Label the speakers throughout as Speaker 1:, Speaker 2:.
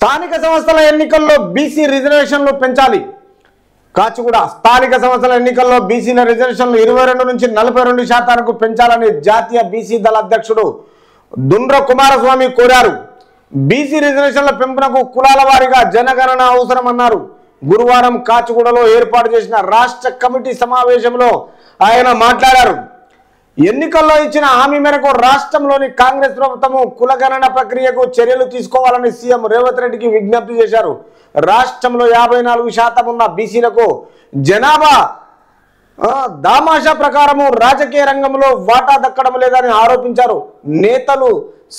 Speaker 1: స్థానిక సంస్థల ఎన్నికల్లో బీసీ రిజర్వేషన్లు పెంచాలి. కాచిగూడ స్థానిక సంస్థల ఎన్నికల్లో బీసీల రిజర్వేషన్లు 22 నుంచి 42% పెంచాలని జాతీయ బీసీ దళ అధ్యక్షుడు దుండ్ర కుమారస్వామి కోరారు. బీసీ రిజర్వేషన్ల పెంపునకు కులాల వారీగా జనగణన అవసరమన్నారు. గురువారం కాచిగూడలో ఏర్పాటు చేసిన రాష్ట్ర కమిటీ సమావేశంలో ఆయన మాట్లాడారు. ఎన్నికల్లో ఇచ్చిన హామీ మేరకు రాష్ట్రంలోని కాంగ్రెస్ ప్రభుత్వము కులగణన ప్రక్రియకు చర్యలు తీసుకోవాలని సీఎం రేవంత్ రెడ్డికి విజ్ఞప్తి చేశారు. రాష్ట్రంలో 54% ఉన్న బీసీలకు జనాభా దామాషా ప్రకారము రాజకీయ రంగంలో వాటా దక్కడం లేదని ఆరోపించారు. నేతలు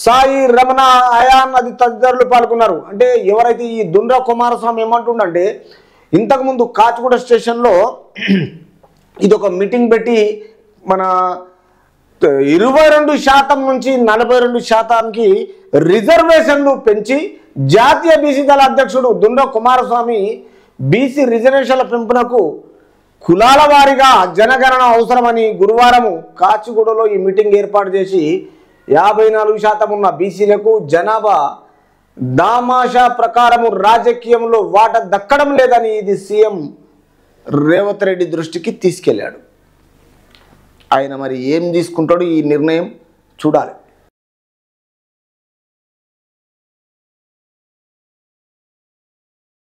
Speaker 1: సాయి రమణ అయాన్ అది తదితరులు పాల్గొన్నారు. అంటే ఎవరైతే ఈ దుండ్ర కుమారస్వామి ఏమంటుండంటే ఇంతకుముందు కాచిగూడ స్టేషన్లో ఇది ఒక మీటింగ్ పెట్టి మన 22% నుంచి 42%కి రిజర్వేషన్లు పెంచి జాతీయ బీసీ దళ అధ్యక్షుడు దుండ్ర కుమారస్వామి బీసీ రిజర్వేషన్ల పెంపునకు కులాల వారీగా జనగణన అవసరమని గురువారం కాచిగూడలో ఈ మీటింగ్ ఏర్పాటు చేసి 54% ఉన్న బీసీలకు జనాభా దామాషా ప్రకారము రాజకీయంలో వాటా దక్కడం లేదని ఇది సీఎం రేవంత్ రెడ్డి దృష్టికి తీసుకెళ్లాడు. ఆయన మరి ఏం తీసుకుంటాడు ఈ నిర్ణయం చూడాలి.